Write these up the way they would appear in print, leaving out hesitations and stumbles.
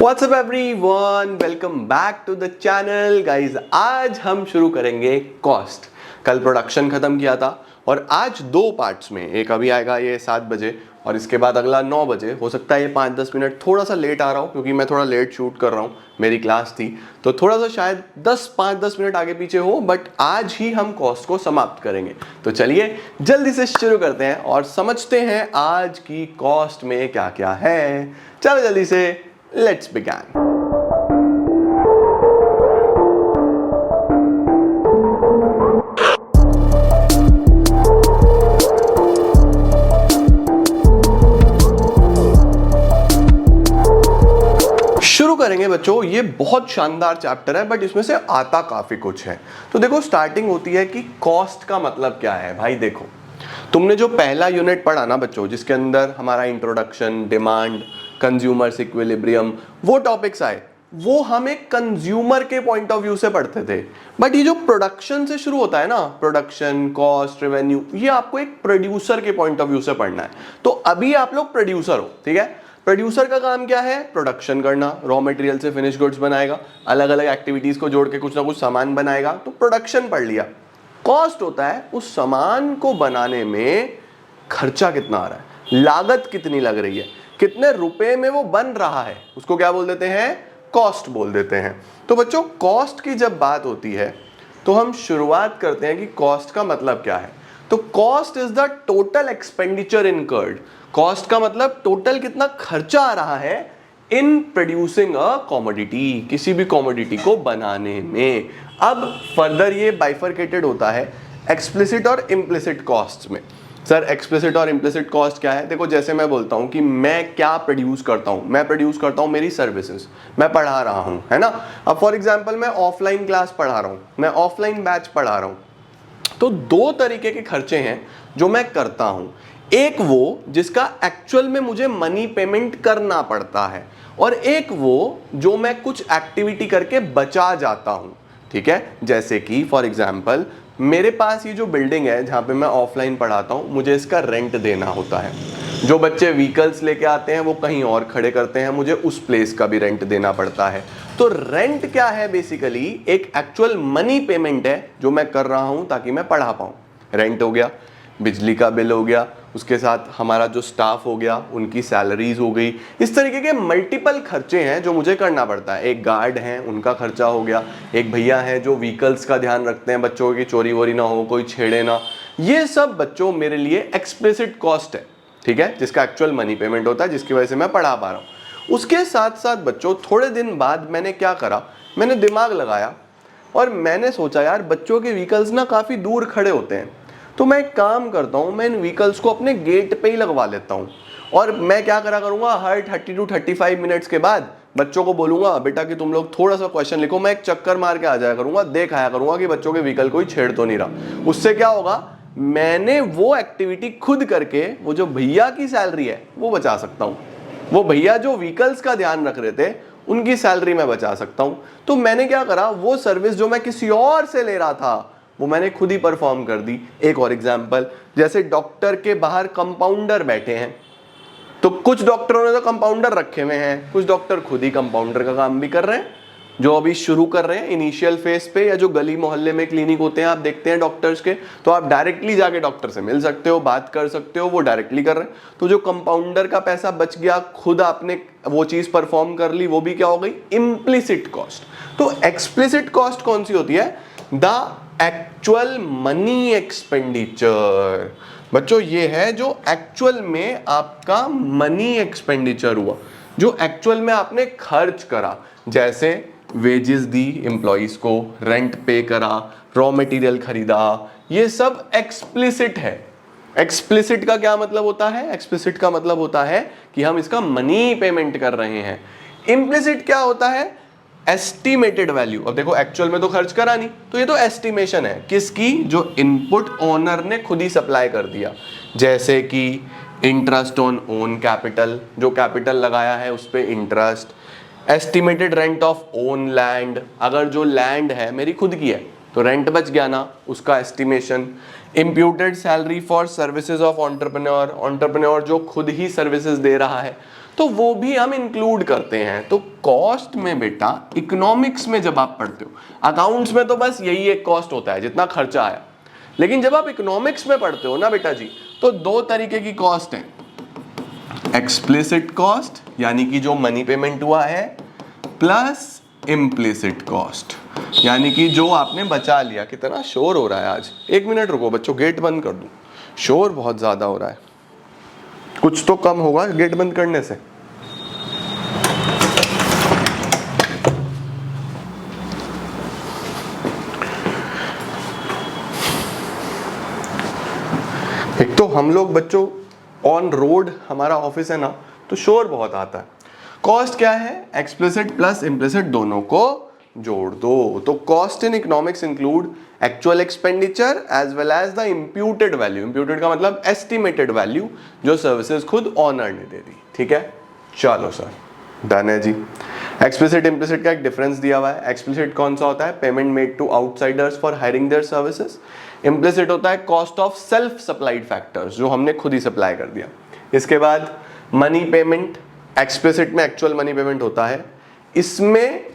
WhatsApp everyone, welcome back to the channel guys. आज हम शुरू करेंगे कॉस्ट। कल प्रोडक्शन खत्म किया था और आज दो पार्ट्स में, एक अभी आएगा ये 7 बजे और इसके बाद अगला 9 बजे। हो सकता है ये 5-10 मिनट थोड़ा सा लेट आ रहा हूँ क्योंकि मैं थोड़ा लेट शूट कर रहा हूँ, मेरी क्लास थी तो थोड़ा सा शायद 5-10 मिनट आगे पीछे हो, बट आज ही हम कॉस्ट को समाप्त करेंगे। तो चलिए जल्दी से शुरू करते हैं और समझते हैं आज की कॉस्ट में क्या क्या है। चलो जल्दी से Let's begin. शुरू करेंगे बच्चों, ये बहुत शानदार चैप्टर है बट इसमें से आता काफी कुछ है। तो देखो, स्टार्टिंग होती है कि कॉस्ट का मतलब क्या है। भाई देखो, तुमने जो पहला यूनिट पढ़ा ना बच्चों, जिसके अंदर हमारा इंट्रोडक्शन, डिमांड, कंज्यूमर्स इक्विलिब्रियम, वो टॉपिक्स आए, वो हम एक कंज्यूमर के पॉइंट ऑफ व्यू से पढ़ते थे। बट ये जो प्रोडक्शन से शुरू होता है ना, प्रोडक्शन, कॉस्ट, रेवेन्यू, ये आपको एक प्रोड्यूसर के पॉइंट ऑफ व्यू से पढ़ना है। तो अभी आप लोग प्रोड्यूसर हो, ठीक है। प्रोड्यूसर का काम क्या है? प्रोडक्शन करना, रॉ मटेरियल से फिनिश गुड्स बनाएगा, अलग अलग एक्टिविटीज को जोड़ के कुछ ना कुछ सामान बनाएगा, तो प्रोडक्शन पढ़ लिया। कॉस्ट होता है उस सामान को बनाने में खर्चा कितना आ रहा है, लागत कितनी लग रही है, कितने रुपए में वो बन रहा है, उसको क्या बोल देते हैं? कॉस्ट बोल देते हैं। तो बच्चों, कॉस्ट की जब बात होती है तो हम शुरुआत करते हैं कि कॉस्ट का मतलब क्या है। तो cost is the total expenditure incurred. Cost का मतलब टोटल कितना खर्चा आ रहा है इन प्रोड्यूसिंग अ कॉमोडिटी, किसी भी कॉमोडिटी को बनाने में। अब फर्दर ये बाइफरकेटेड होता है एक्सप्लिसिट और इम्प्लिसिट कॉस्ट में। सर, एक्सप्लिसिट और इम्प्लिसिट कॉस्ट क्या है? देखो, जैसे मैं बोलता हूं कि मैं क्या प्रोड्यूस करता हूं, मैं प्रोड्यूस करता हूं मेरी सर्विसेज, मैं पढ़ा रहा हूं, है ना। अब फॉर एग्जांपल मैं ऑफलाइन क्लास पढ़ा रहा हूं, मैं ऑफलाइन बैच पढ़ा रहा हूं। तो दो तरीके के खर्चे हैं जो मैं करता हूं। एक वो जिसका एक्चुअल में मुझे मनी पेमेंट करना पड़ता है, और एक वो जो मैं कुछ एक्टिविटी करके बचा जाता हूं, ठीक है। जैसे कि फॉर एग्जांपल मेरे पास ये जो बिल्डिंग है जहाँ पे मैं ऑफलाइन पढ़ाता हूँ, मुझे इसका रेंट देना होता है। जो बच्चे व्हीकल्स लेके आते हैं वो कहीं और खड़े करते हैं, मुझे उस प्लेस का भी रेंट देना पड़ता है। तो रेंट क्या है? बेसिकली एक एक्चुअल मनी पेमेंट है जो मैं कर रहा हूँ ताकि मैं पढ़ा पाऊँ। रेंट हो गया, बिजली का बिल हो गया, उसके साथ हमारा जो स्टाफ हो गया, उनकी सैलरीज हो गई। इस तरीके के मल्टीपल खर्चे हैं जो मुझे करना पड़ता है। एक गार्ड हैं, उनका खर्चा हो गया, एक भैया हैं जो व्हीकल्स का ध्यान रखते हैं, बच्चों की चोरी वोरी ना हो, कोई छेड़े ना। ये सब बच्चों मेरे लिए एक्सप्लिसिट कॉस्ट है, ठीक है, जिसका एक्चुअल मनी पेमेंट होता है, जिसकी वजह से मैं पढ़ा पा रहा हूँ। उसके साथ साथ बच्चों, थोड़े दिन बाद मैंने क्या करा, मैंने दिमाग लगाया और मैंने सोचा यार बच्चों के व्हीकल्स ना काफ़ी दूर खड़े होते हैं, तो मैं एक काम करता हूँ, मैं इन व्हीकल्स को अपने गेट पे ही लगवा लेता हूँ। और मैं क्या करा करूँगा, हर 30 to 35 मिनट्स के बाद बच्चों को बोलूँगा बेटा कि तुम लोग थोड़ा सा क्वेश्चन लिखो, मैं एक चक्कर मार के आ जाया करूँगा, देख आया करूँगा कि बच्चों के व्हीकल कोई छेड़ तो नहीं रहा। उससे क्या होगा, मैंने वो एक्टिविटी खुद करके वो जो भैया की सैलरी है वो बचा सकता हूँ। वो भैया जो व्हीकल्स का ध्यान रख रहे थे उनकी सैलरी मैं बचा सकता हूँ। तो मैंने क्या करा, वो सर्विस जो मैं किसी और से ले रहा था वो मैंने खुद ही परफॉर्म कर दी। एक और एग्जांपल, जैसे डॉक्टर के बाहर कंपाउंडर बैठे हैं, तो कुछ डॉक्टरों ने तो कंपाउंडर रखे हुए हैं, कुछ डॉक्टर खुद ही कंपाउंडर का काम भी कर रहे हैं। जो अभी शुरू कर रहे हैं इनिशियल फेज पे, या जो गली मोहल्ले में क्लिनिक होते हैं आप देखते हैं डॉक्टर्स के, तो आप डायरेक्टली जाके डॉक्टर से मिल सकते हो, बात कर सकते हो, वो डायरेक्टली कर रहे हैं। तो जो कंपाउंडर का पैसा बच गया, खुद आपने वो चीज परफॉर्म कर ली, वो भी क्या हो गई? Implicit cost. तो एक्सप्लिसिट कॉस्ट कौन सी होती है? The actual money expenditure. बच्चों, ये है जो एक्चुअल में आपका मनी एक्सपेंडिचर हुआ, जो एक्चुअल में आपने खर्च करा। जैसे वेजेस दी एम्प्लॉइज को, रेंट पे करा, रॉ मटेरियल खरीदा, ये सब एक्सप्लिसिट है। एक्सप्लिसिट का क्या मतलब होता है? एक्सप्लिसिट का मतलब होता है कि हम इसका मनी पेमेंट कर रहे हैं। इम्प्लिसिट क्या होता है? Estimated value. अब देखो, एक्चुअल में तो खर्च करा नहीं, तो ये तो एस्टिमेशन है किसकी? जो इनपुट ओनर ने खुद ही सप्लाई कर दिया। जैसे कि इंटरेस्ट ऑन ओन कैपिटल, जो कैपिटल लगाया है उस पे interest. Estimated rent of own land, अगर जो लैंड है मेरी खुद की है तो रेंट बच गया ना, उसका estimation. Imputed salary for services of entrepreneur, entrepreneur जो खुद ही सर्विसेज दे रहा है तो वो भी हम इंक्लूड करते हैं। तो कॉस्ट में बेटा इकोनॉमिक्स में जब आप पढ़ते हो, अकाउंट्स में तो बस यही एक कॉस्ट होता है जितना खर्चा आया, लेकिन जब आप इकोनॉमिक्स में पढ़ते हो ना बेटा जी, तो दो तरीके की कॉस्ट है, एक्सप्लिसिट कॉस्ट यानी कि जो मनी पेमेंट हुआ है, प्लस इम्प्लिसिट कॉस्ट यानी कि जो आपने बचा लिया। कितना शोर हो रहा है आज, एक मिनट रुको बच्चों, गेट बंद कर दूं, शोर बहुत ज्यादा हो रहा है, कुछ तो कम होगा गेट बंद करने से। एक तो हम लोग बच्चों ऑन रोड, हमारा ऑफिस है ना, तो शोर बहुत आता है। कॉस्ट क्या है, एक्सप्लिसिट प्लस इम्प्लिसिट दोनों को जोड़ दो। तो cost in economics include actual expenditure as well as the imputed value. Imputed का मतलब एस्टिमेटेड वैल्यू जो सर्विसेज खुद ऑनर ने दे दी। ठीक है, चलो सर डन है जी। एक्सप्लिसिट इम्प्लिसिट का एक डिफरेंस दिया हुआ है। एक्सप्लिसिट कौन सा होता है, payment made to outsiders for hiring their services. Implicit होता है cost of self supplied factors, जो हमने खुद ही सप्लाई कर दिया। इसके बाद मनी पेमेंट, एक्सप्लिसिट में एक्चुअल मनी पेमेंट होता है, इसमें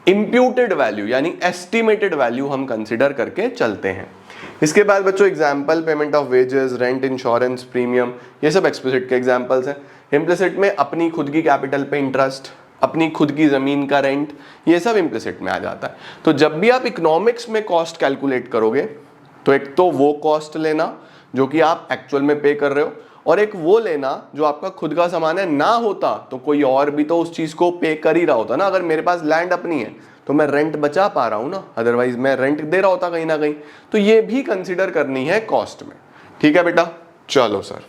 इंप्यूटेड वैल्यू यानी एस्टिमेटेड वैल्यू हम कंसिडर करके चलते हैं। इसके बाद बच्चों example, payment of wages, rent, insurance, premium, ये सब एक्सप्लिसिट के एग्जांपल्स हैं। इम्प्लिसिट में अपनी खुद की कैपिटल पे इंटरेस्ट, अपनी खुद की जमीन का रेंट, ये सब इम्प्लिसिट में आ जाता है। तो जब भी आप इकोनॉमिक्स में कॉस्ट कैलकुलेट करोगे, तो एक तो वो कॉस्ट लेना जो कि आप एक्चुअल में पे कर रहे हो, और एक वो लेना जो आपका खुद का सामान है, ना होता तो कोई और भी तो उस चीज को पे कर ही रहा होता ना। अगर मेरे पास लैंड अपनी है तो मैं रेंट बचा पा रहा हूं ना, अदरवाइज मैं रेंट दे रहा होता कहीं ना कहीं। तो ये भी कंसीडर करनी है कॉस्ट में। ठीक है बेटा, चलो सर।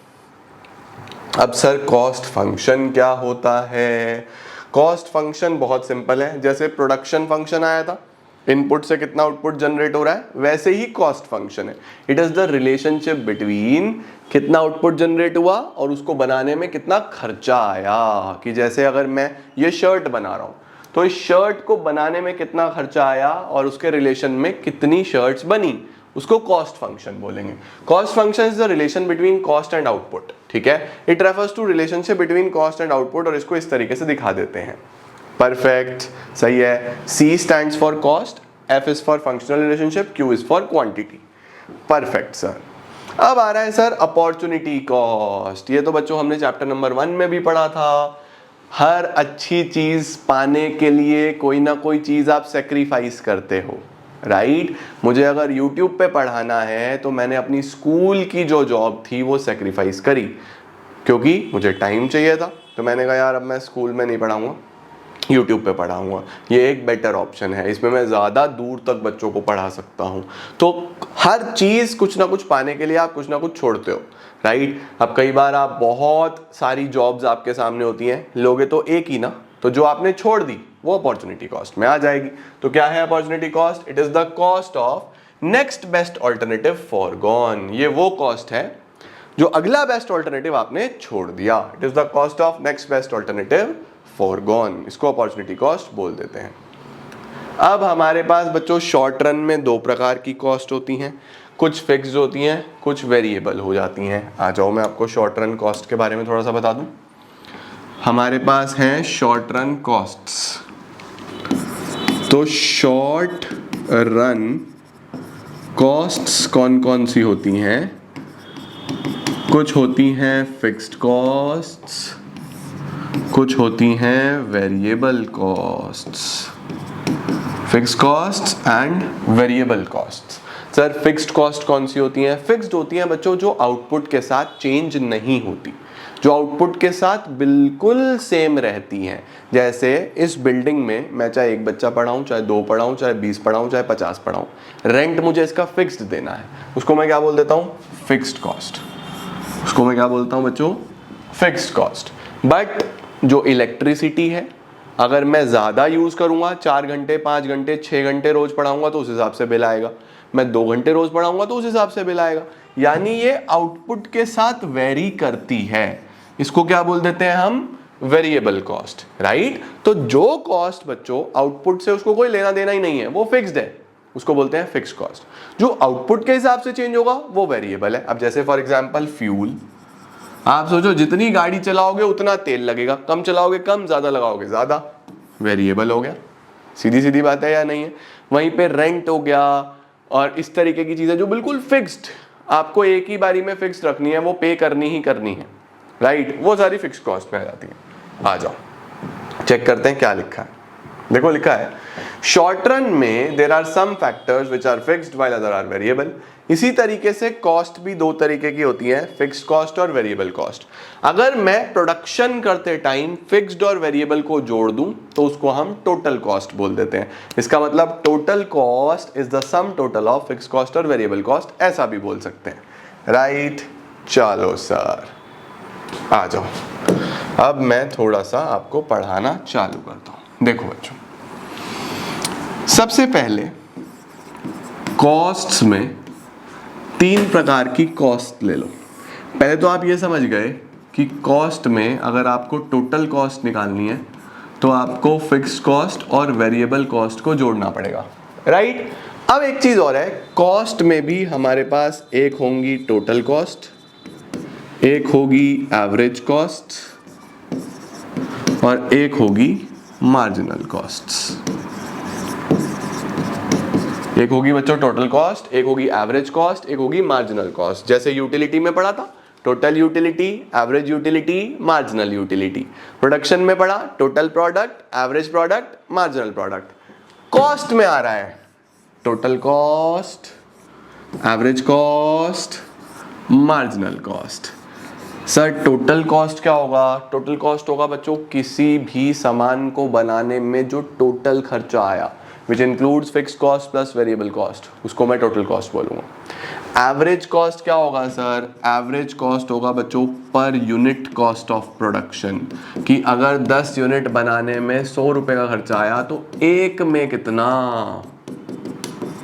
अब सर कॉस्ट फंक्शन क्या होता है? कॉस्ट फंक्शन बहुत सिंपल है। जैसे प्रोडक्शन फंक्शन आया था, इनपुट से कितना आउटपुट जनरेट हो रहा है, वैसे ही कॉस्ट फंक्शन है। It is the relationship between कितना आउटपुट जनरेट हुआ और उसको बनाने में कितना खर्चा आया। कि जैसे अगर मैं ये शर्ट बना रहा हूं, तो इस शर्ट को बनाने में कितना खर्चा आया और उसके रिलेशन में कितनी शर्ट्स बनी, उसको कॉस्ट फंक्शन बोलेंगे। Cost function is the relation between cost and output. ठीक है, it refers to relationship between cost and output, और इसको इस तरीके से दिखा देते हैं। परफेक्ट, सही है। C stands for cost, F is for functional relationship, Q is for quantity. Perfect sir. अब आ रहा है सर अपॉर्चुनिटी कॉस्ट। ये तो बच्चों हमने चैप्टर नंबर 1 में भी पढ़ा था। हर अच्छी चीज पाने के लिए कोई ना कोई चीज आप सेक्रीफाइस करते हो, राइट? मुझे अगर YouTube पे पढ़ाना है तो मैंने अपनी स्कूल की जो जॉब थी वो सेक्रीफाइस करी, क्योंकि मुझे टाइम चाहिए था। तो मैंने कहा यार अब मैं स्कूल में नहीं पढ़ाऊंगा, YouTube पे पढ़ाऊंगा, ये एक बेटर ऑप्शन है, इसमें मैं ज़्यादा दूर तक बच्चों को पढ़ा सकता हूँ। तो हर चीज़ कुछ ना कुछ पाने के लिए आप कुछ ना कुछ छोड़ते हो, राइट? अब कई बार आप बहुत सारी जॉब्स आपके सामने होती हैं, लोगे तो एक ही ना, तो जो आपने छोड़ दी वो अपॉर्चुनिटी कॉस्ट में आ जाएगी। तो क्या है opportunity cost? It is the cost of next best alternative foregone. ये वो कॉस्ट है जो अगला बेस्ट ऑल्टरनेटिव आपने छोड़ दिया। It is the cost of next best alternative foregone, इसको अपॉर्चुनिटी कॉस्ट बोल देते हैं। अब हमारे पास बच्चों शॉर्ट रन में दो प्रकार की कॉस्ट होती हैं, कुछ फिक्स्ड होती हैं, कुछ वेरिएबल हो जाती हैं। आ जाओ मैं आपको शॉर्ट रन कॉस्ट के बारे में थोड़ा सा बता दूं। हमारे पास हैं शॉर्ट रन कॉस्ट्स। तो शॉर्ट रन कॉस्ट्स कौन कौन सी होती हैं? कुछ होती हैं फिक्स्ड कॉस्ट्स, कुछ होती हैं variable costs. Fixed costs and variable costs. Sir fixed cost कौन सी होती हैं? फिक्स्ड होती हैं बच्चों जो आउटपुट के साथ चेंज नहीं होती, जो आउटपुट के साथ बिल्कुल सेम रहती हैं। जैसे इस बिल्डिंग में मैं चाहे एक बच्चा पढ़ाऊँ, चाहे 2 पढ़ाऊँ, चाहे 20 पढ़ाऊँ, चाहे 50 पढ़ाऊँ, रेंट मुझे इसका फिक्स्ड देना है, उसको मैं क्या बोल देता हूँ? Fixed cost. उसको मैं क्या बोलता हूँ बच्चों? Fixed cost. बट जो इलेक्ट्रिसिटी है, अगर मैं ज़्यादा यूज़ करूँगा, 4 घंटे 5 घंटे 6 घंटे रोज़ पढ़ाऊँगा तो उस हिसाब से बिल आएगा, मैं 2 घंटे रोज़ पढ़ाऊँगा तो उस हिसाब से बिल आएगा। यानी ये आउटपुट के साथ वेरी करती है, इसको क्या बोल देते हैं हम? Variable cost, right? तो जो कॉस्ट बच्चों आउटपुट से उसको कोई लेना देना ही नहीं है, वो फिक्स्ड है, उसको बोलते हैं फिक्स्ड कॉस्ट। जो आउटपुट के हिसाब से चेंज होगा वो वेरिएबल है। अब जैसे फॉर एग्जांपल फ्यूल, आप सोचो जितनी गाड़ी चलाओगे उतना तेल लगेगा, कम चलाओगे कम, ज्यादा लगाओगे ज्यादा, वेरिएबल हो गया। सीधी सीधी बात है या नहीं है? वहीं पे रेंट हो गया और इस तरीके की चीजें जो बिल्कुल फिक्स्ड, आपको एक ही बारी में फिक्स्ड रखनी है, वो पे करनी ही करनी है, राइट? वो सारी फिक्स कॉस्ट में आ जाती है। आ जाओ चेक करते हैं क्या लिखा है। देखो लिखा है शॉर्ट रन में there are some factors which are fixed while other are variable. इसी तरीके से कॉस्ट भी दो तरीके की होती है, फिक्स्ड कॉस्ट और वेरिएबल कॉस्ट। अगर मैं प्रोडक्शन करते टाइम फिक्स्ड और वेरिएबल को जोड़ दूं तो उसको हम टोटल कॉस्ट बोल देते हैं। इसका मतलब total cost is the sum total of fixed cost और वेरिएबल कॉस्ट, ऐसा भी बोल सकते हैं, राइट? चलो सर आ जाओ, अब मैं थोड़ा सा आपको पढ़ाना चालू करता हूं। देखो बच्चों, सबसे पहले कॉस्ट्स में तीन प्रकार की कॉस्ट ले लो। पहले तो आप ये समझ गए कि कॉस्ट में अगर आपको टोटल कॉस्ट निकालनी है तो आपको फिक्स्ड कॉस्ट और वेरिएबल कॉस्ट को जोड़ना पड़ेगा, राइट? अब एक चीज और है, कॉस्ट में भी हमारे पास एक होंगी टोटल कॉस्ट, एक होगी एवरेज कॉस्ट और एक होगी मार्जिनल कॉस्ट्स। एक होगी बच्चों टोटल कॉस्ट, एक होगी एवरेज कॉस्ट, एक होगी मार्जिनल कॉस्ट। जैसे यूटिलिटी में पढ़ा था, total utility, average utility, marginal utility. Production में पढ़ा total product, average product, marginal product. Cost में आ रहा है total cost, average cost, marginal cost. Sir total cost क्या होगा? टोटल कॉस्ट होगा बच्चों किसी भी सामान को बनाने में जो टोटल खर्चा आया, which includes fixed cost plus variable cost, उसको मैं टोटल कॉस्ट बोलूँगा। एवरेज कॉस्ट क्या होगा सर? एवरेज कॉस्ट होगा बच्चों per unit cost of production, कि अगर 10 यूनिट बनाने में 100 रुपए का खर्चा आया तो एक में कितना?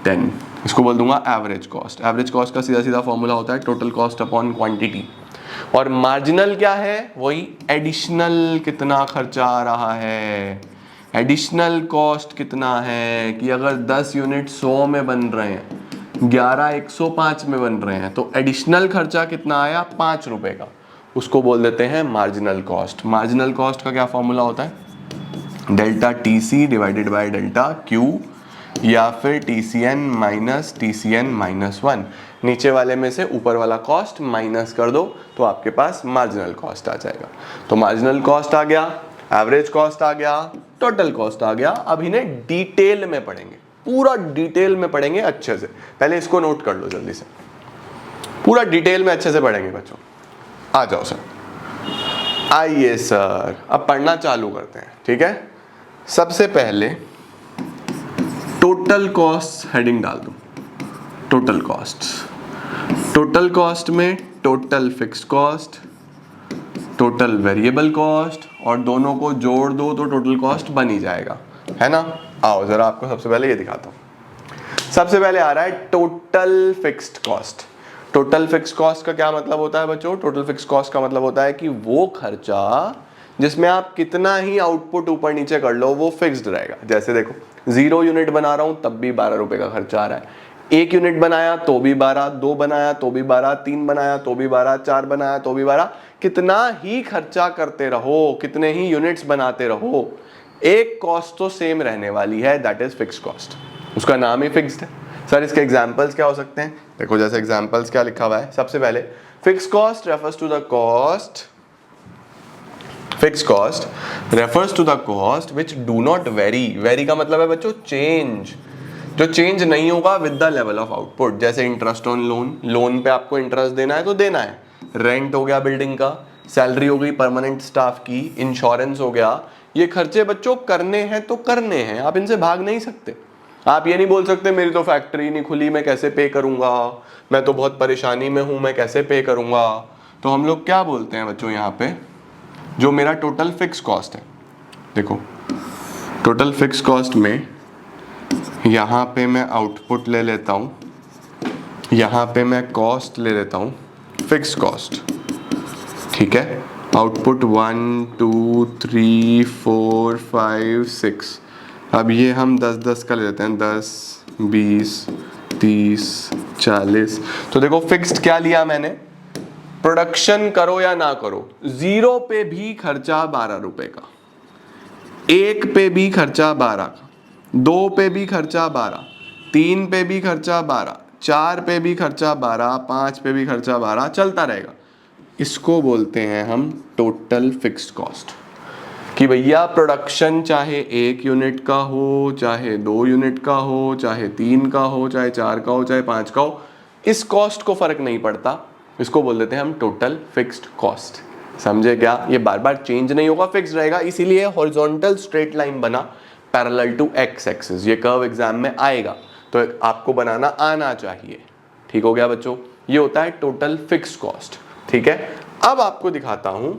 10। इसको बोल दूंगा एवरेज कॉस्ट। एवरेज कॉस्ट का सीधा सीधा फॉर्मूला होता है टोटल कॉस्ट अपॉन क्वांटिटी। और मार्जिनल क्या है? वही एडिशनल कितना खर्चा आ रहा है, एडिशनल कॉस्ट कितना है, कि अगर 10 यूनिट 100 में बन रहे हैं, 11 105 में बन रहे हैं, तो एडिशनल खर्चा कितना आया? 5 रुपए का, उसको बोल देते हैं मार्जिनल कॉस्ट। मार्जिनल कॉस्ट का क्या फॉर्मूला होता है? Delta TC divided by delta Q, या फिर टीसीएन माइनस टीसीएन माइनस 1। नीचे वाले में से ऊपर वाला कॉस्ट माइनस कर दो तो आपके पास मार्जिनल कॉस्ट आ जाएगा। तो मार्जिनल कॉस्ट आ गया, एवरेज कॉस्ट आ गया, टोटल कॉस्ट आ गया। अब इन्हें डिटेल में पढ़ेंगे, पूरा डिटेल में पढ़ेंगे अच्छे से। पहले इसको नोट कर लो जल्दी से, पूरा डिटेल में अच्छे से पढ़ेंगे बच्चों। आ जाओ सर, आइए सर अब पढ़ना चालू करते हैं, ठीक है? सबसे पहले टोटल कॉस्ट हेडिंग डाल दो। टोटल कॉस्ट, टोटल कॉस्ट में total fix cost, total variable cost, और दोनों को जोड़ दो तो टोटल कॉस्ट बन ही जाएगा, है ना? आओ जरा आपको सबसे पहले ये दिखाता हूं। सबसे पहले आ रहा है total fixed cost. Total fixed cost का क्या मतलब होता है बच्चों? टोटल फिक्स्ड कॉस्ट का मतलब होता है कि वो खर्चा जिसमें आप कितना ही आउटपुट ऊपर नीचे कर लो वो फिक्स्ड रहेगा। जैसे देखो 0 यूनिट बना रहा हूं तब भी 12 रुपए का खर्चा आ रहा है, 1 यूनिट बनाया तो भी 12, 2 बनाया तो भी 12, 3 बनाया तो भी 12, 4 बनाया तो भी 12। कितना ही खर्चा करते रहो, कितने ही यूनिट्स बनाते रहो, एक कॉस्ट तो सेम रहने वाली है, दैट इज फिक्स्ड कॉस्ट। उसका नाम ही फिक्स्ड है। सर इसके एग्जांपल्स क्या हो सकते हैं? देखो जैसे एग्जांपल्स क्या लिखा हुआ है, सबसे पहले fixed cost refers to the cost, fixed cost refers to the cost which do not vary. Vary का मतलब है बच्चों चेंज, जो चेंज नहीं होगा with the level of output. जैसे इंटरेस्ट ऑन लोन, लोन पे आपको इंटरेस्ट देना है तो देना है। रेंट हो गया बिल्डिंग का, सैलरी हो गई परमानेंट स्टाफ की, इंश्योरेंस हो गया। ये खर्चे बच्चों करने हैं तो करने हैं, आप इनसे भाग नहीं सकते। आप ये नहीं बोल सकते मेरी तो फैक्ट्री नहीं खुली, मैं कैसे पे करूंगा, मैं तो बहुत परेशानी में हूं, मैं कैसे पे करूंगा। तो हम लोग क्या बोलते हैं बच्चों यहाँ पे, जो मेरा टोटल फिक्स कॉस्ट है, देखो टोटल फिक्स कॉस्ट में यहाँ पे मैं आउटपुट ले लेता हूँ, यहाँ पे मैं कॉस्ट ले लेता हूँ फिक्स कॉस्ट, ठीक है? आउटपुट 1 2 3 4 5 6। अब ये हम 10-10 का ले लेते हैं, 10 20 30 40। तो देखो फिक्स्ड क्या लिया मैंने? प्रोडक्शन करो या ना करो, 0 पे भी खर्चा 12 रुपए का, 1 पे भी खर्चा 12 का, 2 पे भी खर्चा 12, 3 पे भी खर्चा 12, 4 पे भी खर्चा 12, 5 पे भी खर्चा 12, चलता रहेगा। इसको बोलते हैं हम टोटल फिक्स्ड कॉस्ट। कि भैया प्रोडक्शन चाहे 1 यूनिट का हो, चाहे 2 यूनिट का हो, चाहे 3 का हो, चाहे 4 का हो, चाहे 5 का हो, इस कॉस्ट को फर्क नहीं पड़ता, इसको बोल देते हैं हम टोटल फिक्स्ड कॉस्ट। समझे क्या? ये बार बार चेंज नहीं होगा, फिक्स रहेगा, इसीलिए हॉरिजॉन्टल स्ट्रेट लाइन बना पैरेलल टू एक्स एक्सिस। ये कर्व एग्जाम में आएगा तो आपको बनाना आना चाहिए। ठीक हो गया बच्चों? ये होता है टोटल फिक्स्ड कॉस्ट। ठीक है, अब आपको दिखाता हूं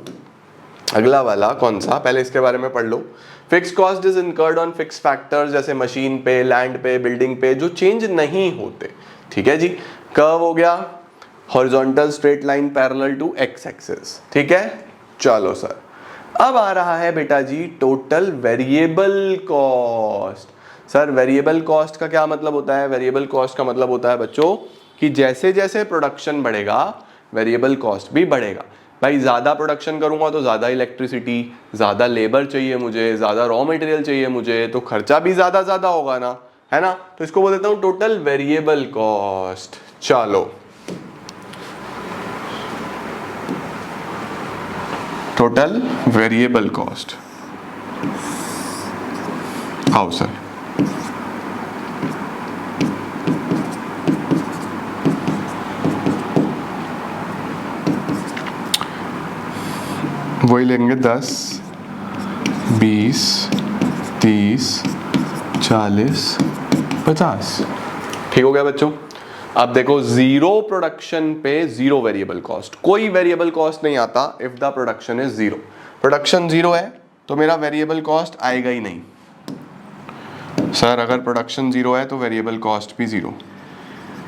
अगला वाला कौन सा, पहले इसके बारे में पढ़ लो। Fixed cost is incurred on fixed factors, जैसे मशीन पे, लैंड पे, बिल्डिंग पे, जो चेंज नहीं होते। ठीक है जी, कर्व हो गया horizontal straight line parallel to X axis. ठीक है, चलो सर, अब आ रहा है बेटा जी total variable cost. Sir variable cost का क्या मतलब होता है? वेरिएबल कॉस्ट का मतलब होता है बच्चों कि जैसे जैसे प्रोडक्शन बढ़ेगा वेरिएबल कॉस्ट भी बढ़ेगा। भाई ज़्यादा प्रोडक्शन करूंगा तो ज़्यादा इलेक्ट्रिसिटी, ज़्यादा लेबर चाहिए मुझे, ज़्यादा रॉ मटेरियल चाहिए मुझे, तो खर्चा भी ज़्यादा होगा ना, है ना? तो इसको बोल देता हूँ टोटल वेरिएबल कॉस्ट। चलो, टोटल वेरिएबल कॉस्ट आओ सर। वही लेंगे 10, 20, 30, 40, 50। ठीक हो गया बच्चों? अब देखो, जीरो प्रोडक्शन पे जीरो वेरिएबल कॉस्ट, कोई वेरिएबल कॉस्ट नहीं आता if the production is zero. Production zero है तो मेरा वेरिएबल कॉस्ट आएगा ही नहीं। सर अगर प्रोडक्शन जीरो है तो वेरिएबल कॉस्ट भी जीरो।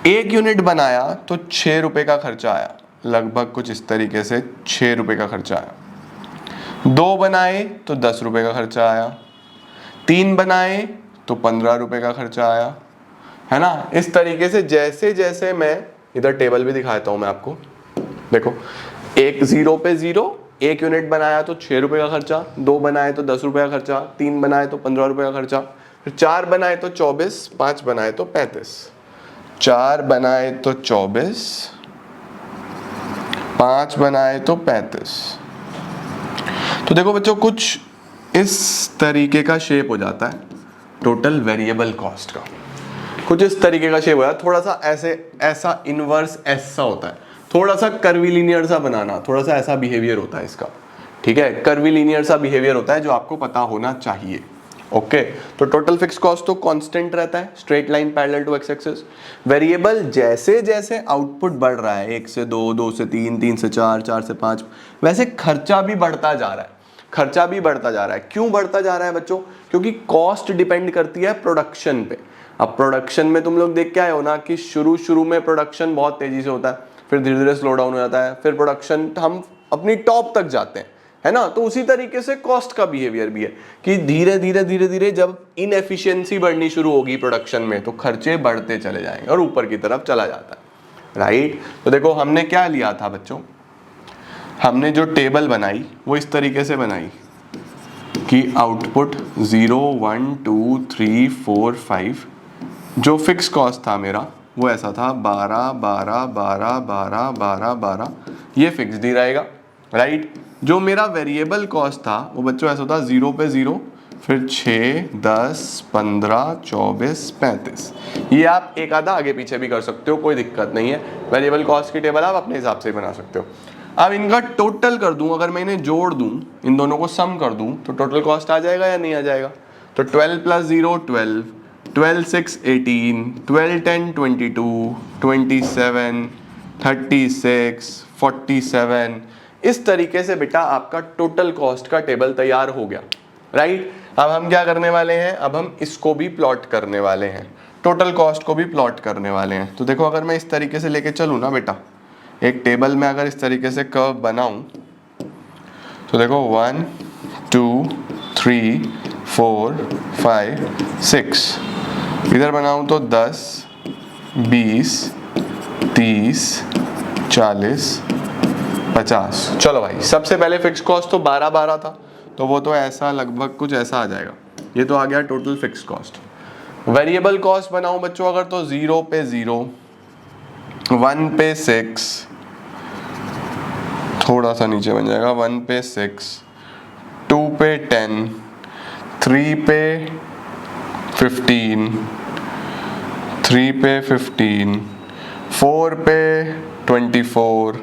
1 यूनिट बनाया तो 6 रुपए का खर्चा आया, लगभग कुछ इस तरीके से 6 रुपए का खर्चा आया। 2 बनाए तो 10 रुपए का खर्चा आया, 3 बनाए तो 15 रुपए का खर्चा आया, है ना? इस तरीके से जैसे जैसे मैं इधर टेबल भी दिखाता हूं मैं आपको, देखो, एक 0 पे 0, 1 यूनिट बनाया तो 6 रुपए का खर्चा, 2 बनाए तो 10 रुपए का खर्चा, 3 बनाए तो 15 रुपए का खर्चा, फिर 4 बनाए तो 24, 5 बनाए तो 35, 4 बनाए तो 24, 5 बनाए तो 35। तो देखो बच्चों, कुछ इस तरीके का शेप हो जाता है टोटल वेरिएबल कॉस्ट का। कुछ इस तरीके का शेप हो जाता है, थोड़ा सा ऐसे, ऐसा इनवर्स ऐसा होता है, थोड़ा सा कर्वीलिनियर सा बनाना, थोड़ा सा ऐसा बिहेवियर होता है इसका। ठीक है, कर्वीलिनियर सा बिहेवियर होता है जो आपको पता होना चाहिए। ओके, तो टोटल फिक्स कॉस्ट तो कांस्टेंट रहता है, straight line parallel to X axis. Variable जैसे जैसे आउटपुट बढ़ रहा है, 1 से 2, 2 से 3, 3 से 4, 4 से 5, वैसे खर्चा भी बढ़ता जा रहा है, खर्चा भी बढ़ता जा रहा है। क्यों बढ़ता जा रहा है बच्चों? क्योंकि कॉस्ट डिपेंड करती है प्रोडक्शन पे। अब प्रोडक्शन में तुम लोग देख के आए हो ना कि शुरू में प्रोडक्शन बहुत तेजी से होता है, फिर धीरे धीरे स्लो डाउन हो जाता है, फिर प्रोडक्शन हम अपनी टॉप तक जाते हैं, है ना? तो उसी तरीके से कॉस्ट का बिहेवियर भी है कि धीरे धीरे जब इनएफिशिएंसी बढ़नी शुरू होगी प्रोडक्शन में तो खर्चे बढ़ते चले जाएंगे और ऊपर की तरफ चला जाता है, राइट? तो देखो हमने क्या लिया था बच्चों, हमने जो टेबल बनाई वो इस तरीके से बनाई कि आउटपुट 0, 1, 2, 3, 4, 5, जो फिक्स कॉस्ट था मेरा वो ऐसा था 12, 12, 12, 12, 12, 12, ये फिक्स्ड ही रहेगा, राइट? जो मेरा वेरिएबल कॉस्ट था वो बच्चों ऐसा था 0 पे 0, फिर 6, 10, 15, 24, 35। ये आप एक आधा आगे पीछे भी कर सकते हो, कोई दिक्कत नहीं है। वेरिएबल कॉस्ट की टेबल आप अपने हिसाब से बना सकते हो। अब इनका टोटल कर दूं, अगर मैं इन्हें जोड़ दूं, इन दोनों को सम कर दूं तो टोटल कॉस्ट आ जाएगा या नहीं आ जाएगा? तो 12 + 0 12, 12 6 18, 12 10 22, 27, 36, 47। इस तरीके से बेटा आपका टोटल कॉस्ट का टेबल तैयार हो गया, राइट? अब हम क्या करने वाले हैं, अब हम इसको भी प्लॉट करने वाले हैं, टोटल कॉस्ट को भी प्लॉट करने वाले हैं। तो देखो अगर मैं इस तरीके से लेके चलूँ ना बेटा, एक टेबल में अगर इस तरीके से कर्व बनाऊं तो देखो 1, 2, 3, 4, 5, 6, इधर बनाऊं तो 10, 20, 30, 40, 50। चलो भाई, सबसे पहले फिक्स कॉस्ट तो 12 था, तो वो तो ऐसा लगभग कुछ ऐसा आ जाएगा। ये तो आ गया total fix cost. Variable cost बनाऊं बच्चों अगर, तो 0 पे 0, 1 पे 6, थोड़ा सा नीचे बन जाएगा, 1 पे 6, 2 पे 10, 3 पे 15, 3 पे 15, 4 पे 24,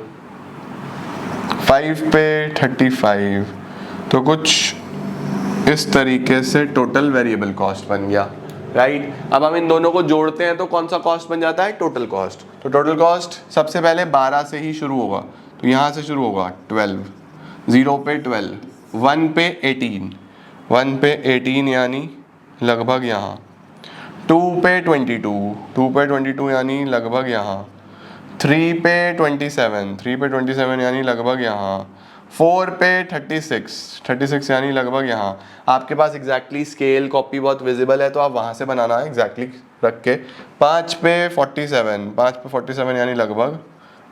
5 पे 35। तो कुछ इस तरीके से टोटल वेरिएबल कॉस्ट बन गया, राइट। अब हम इन दोनों को जोड़ते हैं तो कौन सा कॉस्ट बन जाता है, टोटल कॉस्ट। तो टोटल कॉस्ट सबसे पहले 12 से ही शुरू होगा, तो यहाँ से शुरू होगा 12, 0 पे 12, 1 पे 18, 1 पे 18 यानी लगभग यहाँ, 2 पे 22, 2 पे 22 यानी लगभग यहाँ, 3 पे 27, 3 पे 27 यानी लगभग यहाँ, 4 पे 36, 36 यानी लगभग यहाँ। आपके पास एग्जैक्टली स्केल कॉपी बहुत विजिबल है तो आप वहाँ से बनाना है एग्जैक्टली रख के। 5 पे 47, 5 पे 47 यानी लगभग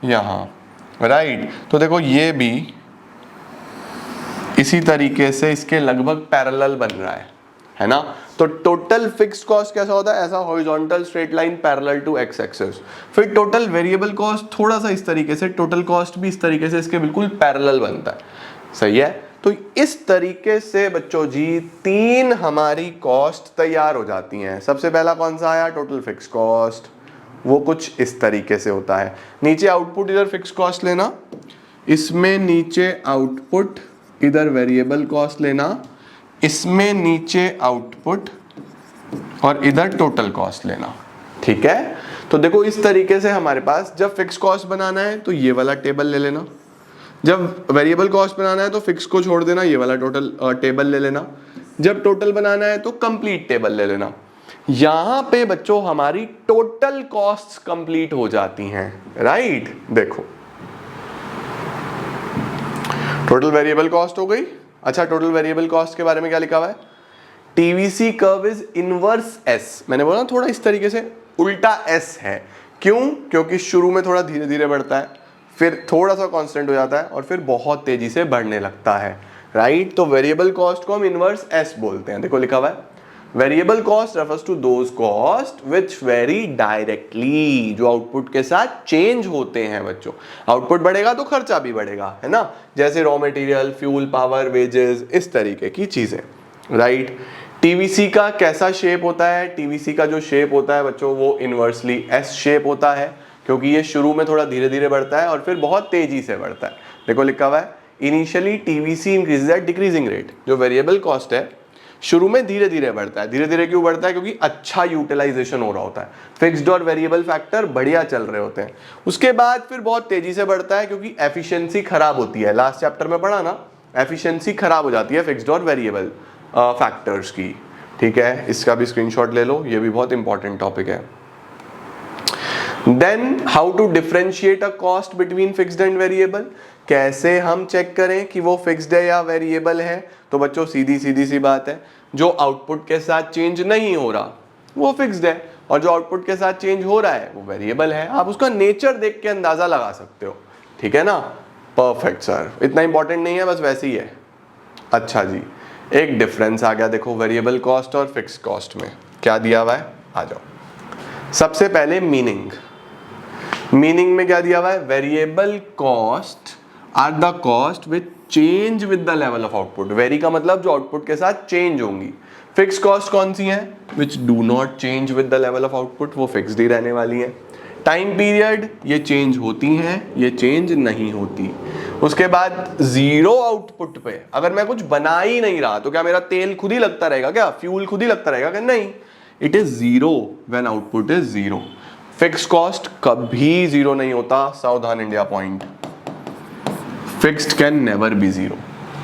यहाँ, राइट। तो देखो ये भी इसी तरीके से इसके लगभग पैरेलल बन रहा है ना। तो टोटल फिक्स कॉस्ट कैसा होता है, ऐसा horizontal straight line parallel to X axis. फिर टोटल वेरिएबल कॉस्ट थोड़ा सा इस तरीके से, टोटल कॉस्ट भी इस तरीके से इसके बिल्कुल पैरेलल बनता है, सही है। तो इस तरीके से बच्चों जी 3 हमारी कॉस्ट तैयार हो जाती हैं। सबसे पहला कौन सा आया, टोटल फिक्स कॉस्ट, वो कुछ इस तरीके से होता है। नीचे आउटपुट, इधर फिक्स कॉस्ट लेना, इसमें नीचे आउटपुट, इधर वेरिएबल कॉस्ट लेना, इसमें नीचे आउटपुट और इधर टोटल कॉस्ट लेना, ठीक है। तो देखो इस तरीके से हमारे पास जब फिक्स कॉस्ट बनाना है तो ये वाला टेबल ले लेना, जब वेरिएबल कॉस्ट बनाना है तो फिक्स को छोड़ देना, ये वाला टोटल टेबल ले लेना, जब टोटल बनाना है तो कंप्लीट टेबल ले लेना। यहां पे बच्चों हमारी टोटल कॉस्ट कंप्लीट हो जाती हैं, राइट। देखो टोटल वेरिएबल कॉस्ट हो गई। अच्छा, टोटल वेरिएबल कॉस्ट के बारे में क्या लिखा हुआ है, TVC curve is inverse S. मैंने बोला ना थोड़ा इस तरीके से उल्टा एस है, क्यों, क्योंकि शुरू में थोड़ा धीरे धीरे बढ़ता है, फिर थोड़ा सा कांस्टेंट हो जाता है और फिर बहुत तेजी से बढ़ने लगता है, राइट। तो वेरिएबल कॉस्ट को हम इनवर्स एस बोलते हैं। देखो लिखा हुआ है, variable cost refers to those cost which vary directly, जो आउटपुट के साथ चेंज होते हैं बच्चों। आउटपुट बढ़ेगा तो खर्चा भी बढ़ेगा, है ना, जैसे raw material, fuel, power, wages, इस तरीके की चीजें, राइट। टीवीसी का कैसा शेप होता है, टीवीसी का जो शेप होता है बच्चों वो इनवर्सली एस शेप होता है, क्योंकि ये शुरू में थोड़ा धीरे धीरे बढ़ता है और फिर बहुत तेजी से बढ़ता है। देखो लिखा हुआ है, initially TVC increases at decreasing rate. जो वेरिएबल कॉस्ट है शुरू में धीरे धीरे बढ़ता है। धीरे धीरे क्यों बढ़ता है, क्योंकि अच्छा यूटिलाइजेशन हो रहा होता है, फिक्स्ड और वेरिएबल फैक्टर बढ़िया चल रहे होते हैं। उसके बाद फिर बहुत तेजी से बढ़ता है क्योंकि एफिशिएंसी खराब होती है। लास्ट चैप्टर में पढ़ा ना, एफिशिएंसी खराब हो जाती है फिक्स्ड और वेरिएबल फैक्टर्स की, ठीक है। इसका भी स्क्रीनशॉट ले लो, ये भी बहुत इंपॉर्टेंट टॉपिक है। Then how to differentiate a cost between fixed and variable, कैसे हम चेक करें कि वो फिक्स्ड है या वेरिएबल है। तो बच्चों सीधी सीधी सी बात है, जो आउटपुट के साथ चेंज नहीं हो रहा वो फिक्स्ड है और जो आउटपुट के साथ चेंज हो रहा है वो वेरिएबल है। आप उसका नेचर देख के अंदाजा लगा सकते हो, ठीक है ना। परफेक्ट सर, इतना इंपॉर्टेंट नहीं है, बस वैसे ही है। अच्छा जी, एक डिफरेंस आ गया देखो वेरिएबल कॉस्ट और फिक्स कॉस्ट में। क्या दिया हुआ है, आ जाओ। सबसे पहले मीनिंग, मीनिंग में क्या दिया हुआ है, variable cost are the cost which change with the level of output. Vary का मतलब जो आउटपुट के साथ चेंज होंगी। फिक्स कॉस्ट कौन सी है, which do not change with the level of output, वो फिक्स्ड ही रहने वाली है। टाइम पीरियड, ये चेंज होती हैं, ये चेंज नहीं होती। उसके बाद जीरो आउटपुट पे अगर मैं कुछ बना ही नहीं रहा तो क्या मेरा तेल खुद ही लगता रहेगा, क्या फ्यूल खुद ही लगता रहेगा, क्या नहीं। It is zero when output is zero. Fix cost कभी जीरो नहीं होता, सावधान India point. Fixed can never be zero,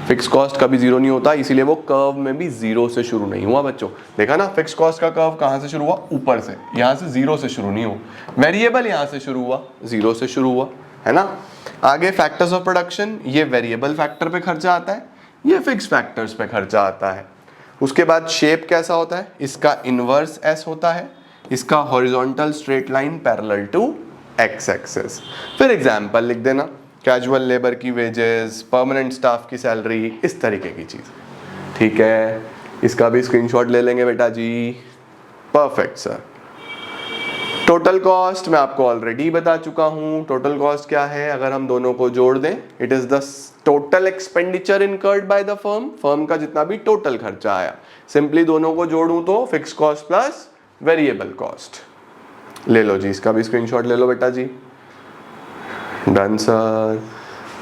fix cost कभी जीरो नहीं होता, इसीलिए वो कर्व में भी जीरो से शुरू नहीं हुआ बच्चों। देखा ना, फिक्स कॉस्ट का कर्व कहां से शुरू हुआ, ऊपर से, यहां से जीरो से शुरू नहीं हुआ। वेरिएबल यहां से शुरू हुआ, जीरो से शुरू हुआ, है ना। आगे फैक्टर्स ऑफ प्रोडक्शन, ये वेरिएबल फैक्टर पे खर्चा आता है, ये फिक्स फैक्टर्स पे खर्चा आता है। उसके बाद शेप कैसा होता है, इसका इनवर्स एस होता है, इसका horizontal straight line parallel to X axis. फिर एग्जांपल लिख देना, कैजुअल लेबर की वेजेस, परमानेंट स्टाफ की सैलरी, इस तरीके की चीज़। ठीक है, इसका भी स्क्रीनशॉट ले लेंगे बेटा जी। Perfect sir. टोटल कॉस्ट मैं आपको ऑलरेडी बता चुका हूं। टोटल कॉस्ट क्या है, अगर हम दोनों को जोड़ दें, it is the total expenditure incurred by the firm, firm का जितना भी टोटल खर्चा आया। सिंपली दोनों को जोड़ूं तो fix cost plus variable cost. ले लो जी, इसका भी स्क्रीनशॉट ले लो बेटा जी। Done sir.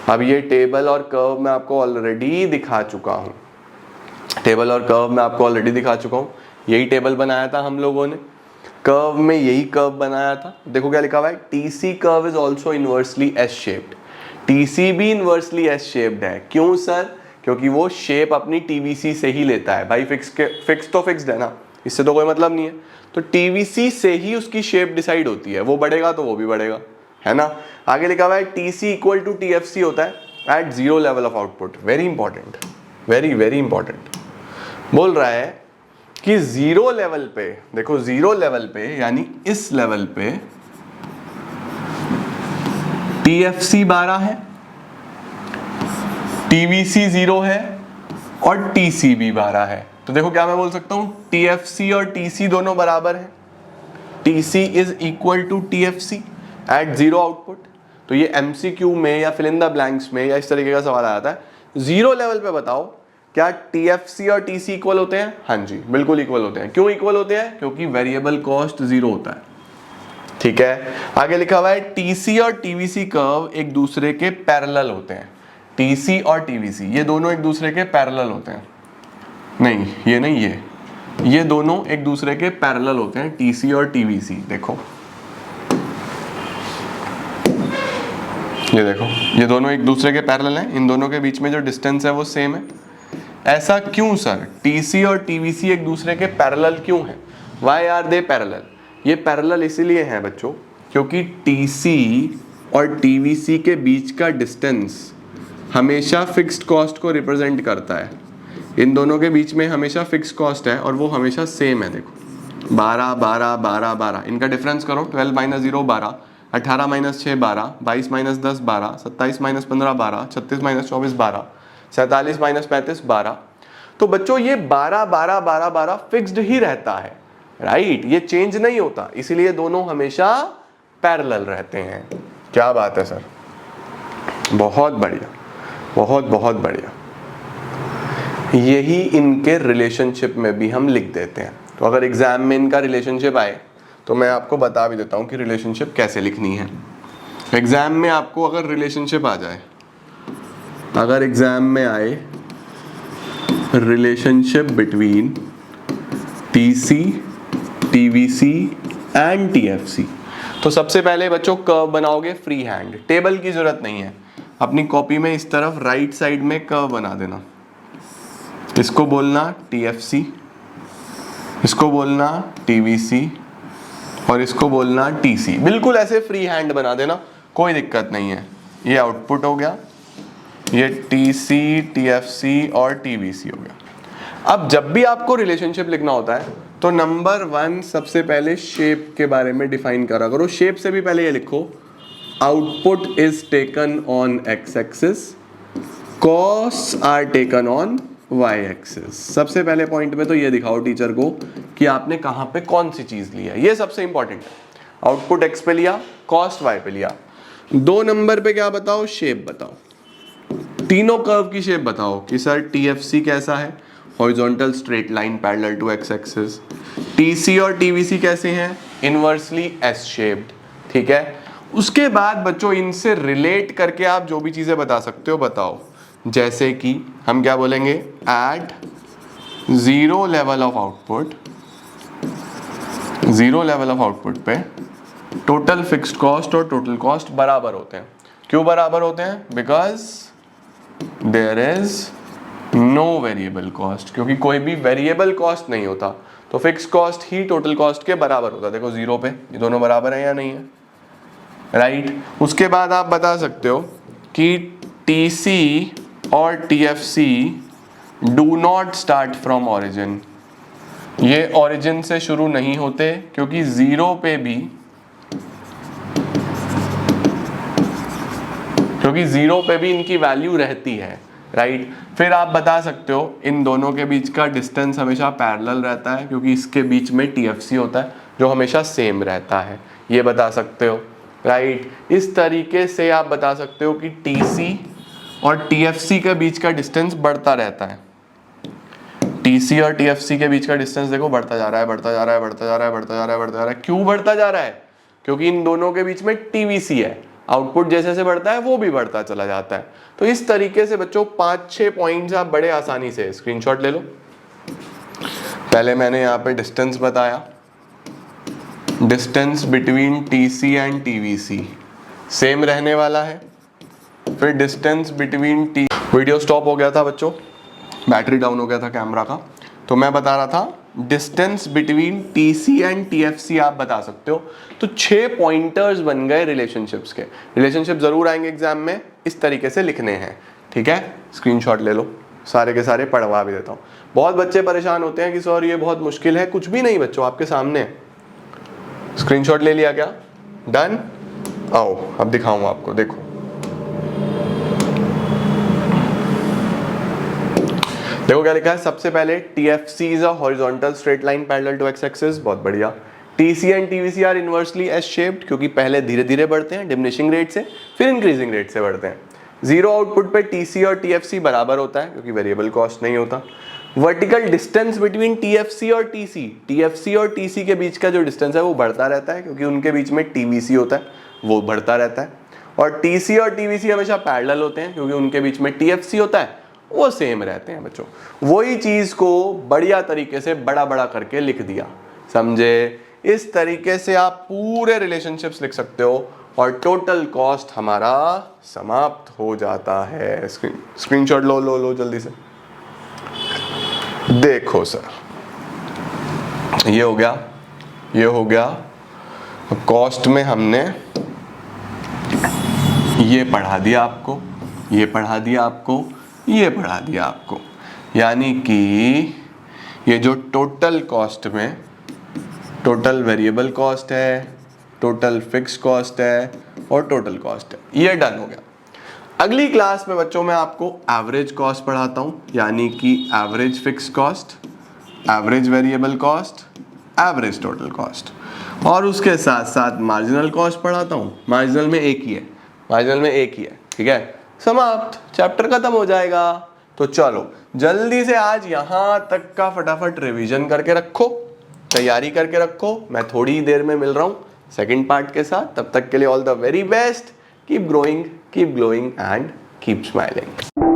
अब ये टेबल और कर्व मैं आपको ऑलरेडी दिखा चुका हूं। टेबल और कर्व मैं आपको ऑलरेडी दिखा चुका हूं। यही टेबल बनाया था हम लोगों ने, कर्व में यही कर्व बनाया था। देखो क्या लिखा हुआ है, TC curve is also inversely S shaped. TC भी इनवर्सली एस शेप्ड है। क्यों सर? क्योंकि वो शेप अपनी टीवीसी से ही लेता है। भाई फिक्स तो फिक्स्ड है ना, इससे तो कोई मतलब नहीं है। तो टीवीसी से ही उसकी शेप डिसाइड होती है, वो बढ़ेगा तो वो भी बढ़ेगा, है ना। आगे लिखा हुआ है टीसी इक्वल टू टीएफसी होता है at zero level of output. Very important, very very important. बोल रहा है कि जीरो लेवल पे, देखो जीरो लेवल पे यानी इस लेवल पे टीएफसी 12 है, टीवीसी 0 है और टीसीबी 12 है। तो देखो क्या मैं बोल सकता हूं, टीएफसी और टीसी दोनों बराबर है। TC is equal to TFC at zero output. तो ये एमसीक्यू में या फिल इन द ब्लैंक्स में या इस तरीके का सवाल आता है। जीरो लेवल पे बताओ क्या टीएफसी और टीसी इक्वल होते हैं? हाँ जी, बिल्कुल इक्वल होते हैं। क्यों इक्वल होते हैं? क्योंकि वेरिएबल कॉस्ट जीरो होता है। ठीक है, आगे लिखा हुआ है टीसी और टीवीसी कर्व एक दूसरे के पैरेलल होते हैं। टीसी और टीवीसी ये दोनों एक दूसरे के पैरेलल होते हैं। नहीं, ये नहीं, ये दोनों एक दूसरे के पैरेलल होते हैं, टीसी और टीवीसी। देखो ये देखो, ये दोनों एक दूसरे के पैरेलल हैं। इन दोनों के बीच में जो डिस्टेंस है वो सेम है। ऐसा क्यों सर? टीसी और टीवीसी एक दूसरे के पैरेलल क्यों हैं? Why are they parallel? ये पैरेलल इसीलिए हैं बच्चों क्योंकि टीसी और टीवीसी के बीच का डिस्टेंस हमेशा फिक्स्ड कॉस्ट को रिप्रेजेंट करता है। इन दोनों के बीच में हमेशा फिक्स्ड कॉस्ट है और वो हमेशा सेम है। देखो 12 12 12 12, इनका डिफरेंस करो। 12 minus 0 12, 18 minus 6 12, 22 minus 10 12, 27 minus 15 12, 36 minus 24 12, 47 minus 35 12। तो बच्चों ये 12 12 12 12 फिक्स्ड ही रहता है, राइट? ये चेंज नहीं होता, इसीलिए दोनों हमेशा पैरेलल रहते हैं। क्या बात है सर, बहुत बढ़िया, बहुत बहुत बढ़िया। यही इनके रिलेशनशिप में भी हम लिख देते हैं। तो अगर एग्जाम में इनका रिलेशनशिप आए तो मैं आपको बता भी देता हूं कि रिलेशनशिप कैसे लिखनी है। एग्जाम में आपको अगर रिलेशनशिप आ जाए, अगर एग्जाम में आए relationship between TC, TVC and TFC, तो सबसे पहले बच्चों कर्व बनाओगे फ्री हैंड, टेबल की जरूरत नहीं है। अपनी कॉपी में इस तरफ राइट साइड में कर्व बना देना। इसको बोलना टीएफसी, इसको बोलना टीवीसी और इसको बोलना टीसी। बिल्कुल ऐसे फ्री हैंड बना देना, कोई दिक्कत नहीं है। ये आउटपुट हो गया, ये टीसी, टीएफसी और टीवीसी हो गया। अब जब भी आपको रिलेशनशिप लिखना होता है तो नंबर 1 सबसे पहले शेप के बारे में डिफाइन करा करो। शेप से भी पहले ये लिखो, output is taken on X axis, cost are taken on Y axis. सबसे पहले पॉइंट में तो ये दिखाओ टीचर को कि आपने कहां पे कौन सी चीज लिया है, ये सबसे इंपॉर्टेंट है। आउटपुट एक्स पे लिया, कॉस्ट वाई पे लिया। 2 नंबर पे क्या बताओ? शेप बताओ। तीनों कर्व की शेप बताओ कि सर टीएफसी कैसा है, horizontal straight line parallel to X axis. TC और टीवीसी कैसे हैं? Inversely S shaped. ठीक है, उसके बाद बच्चों इनसे रिलेट करके आप जो भी चीजें बता सकते हो बताओ। जैसे कि हम क्या बोलेंगे, at zero level of output, zero level of output पे टोटल फिक्स्ड कॉस्ट और टोटल कॉस्ट बराबर होते हैं। क्यों बराबर होते हैं? Because there is no variable cost, क्योंकि कोई भी वेरिएबल कॉस्ट नहीं होता तो फिक्स कॉस्ट ही टोटल कॉस्ट के बराबर होता है। देखो जीरो पे ये दोनों बराबर है या नहीं है, राइट? उसके बाद आप बता सकते हो कि टीसी और TFC do not start from origin, ये ऑरिजिन से शुरू नहीं होते क्योंकि जीरो पे भी क्योंकि 0 पे भी इनकी वैल्यू रहती है, राइट। फिर आप बता सकते हो इन दोनों के बीच का डिस्टेंस हमेशा पैरेलल रहता है, क्योंकि इसके बीच में TFC होता है जो हमेशा सेम रहता है, ये बता सकते हो, राइट। इस तरीके से आप बता सकते हो कि TC और TFC के बीच का डिस्टेंस बढ़ता रहता है। TC और TFC के बीच का डिस्टेंस देखो बढ़ता जा रहा है, बढ़ता जा रहा है, बढ़ता जा रहा है, बढ़ता जा रहा है, बढ़ता जा रहा है। क्यों बढ़ता जा रहा है? क्योंकि इन दोनों के बीच में TVC है, आउटपुट जैसे जैसे बढ़ता है वो भी बढ़ता चला जाता है। तो इस तरीके से बच्चों 5-6 पॉइंट्स आप बड़े आसानी से स्क्रीनशॉट ले लो। पहले मैंने यहाँ पे डिस्टेंस बताया, distance between TC and TVC same रहने वाला है। फिर डिस्टेंस बिटवीन वीडियो स्टॉप हो गया था बच्चों, बैटरी डाउन हो गया था कैमरा का, तो मैं बता रहा था distance between TC and TFC आप बता सकते हो। तो 6 पॉइंटर्स बन गए रिलेशनशिप्स के। रिलेशनशिप जरूर आएंगे एग्जाम में, इस तरीके से लिखने हैं, ठीक है। स्क्रीनशॉट ले लो, सारे के सारे पढ़वा भी देता हूँ। बहुत बच्चे परेशान होते हैं कि सर ये बहुत मुश्किल है, कुछ भी नहीं बच्चों, आपके सामने। स्क्रीनशॉट ले लिया क्या? डन। आओ अब दिखाऊंगा आपको, देखो देखो क्या लिखा है। सबसे पहले TFC is a horizontal straight line parallel to x axis, बहुत बढ़िया। TC and TVC are inversely S shaped, क्योंकि पहले धीरे धीरे बढ़ते हैं डिमिनिशिंग रेट से, फिर इंक्रीजिंग रेट से बढ़ते हैं। जीरो आउटपुट पे TC और TFC बराबर होता है, क्योंकि वेरिएबल कॉस्ट नहीं होता। वर्टिकल डिस्टेंस बिटवीन TFC और TC और TC के बीच का जो डिस्टेंस है वो बढ़ता रहता है, क्योंकि उनके बीच में TVC होता है, वो बढ़ता रहता है। और TC और TVC हमेशा पैरेलल होते हैं, क्योंकि उनके बीच में TFC होता है, वो सेम रहते हैं बच्चों। वही चीज को बढ़िया तरीके से बड़ा बड़ा करके लिख दिया, समझे। इस तरीके से आप पूरे रिलेशनशिप्स लिख सकते हो और टोटल कॉस्ट हमारा समाप्त हो जाता है। स्क्रीनशॉट लो लो लो जल्दी से। देखो सर, ये हो गया, ये हो गया। कॉस्ट में हमने ये पढ़ा दिया आपको, ये पढ़ा दिया आपको, ये पढ़ा दिया आपको, यानी कि ये जो टोटल कॉस्ट में टोटल वेरिएबल कॉस्ट है, टोटल फिक्स कॉस्ट है और टोटल कॉस्ट है, ये डन हो गया। अगली क्लास में बच्चों मैं आपको एवरेज कॉस्ट पढ़ाता हूँ, यानी कि average fix cost, average variable cost, average total cost, और उसके साथ साथ मार्जिनल कॉस्ट पढ़ाता हूँ। मार्जिनल में एक ही है, मार्जिनल में एक ही है, ठीक है। समाप्त, चैप्टर खत्म हो जाएगा। तो चलो जल्दी से आज यहां तक का फटाफट रिवीजन करके रखो, तैयारी करके रखो। मैं थोड़ी ही देर में मिल रहा हूं सेकंड पार्ट के साथ। तब तक के लिए all the very best, keep growing, keep glowing and keep smiling.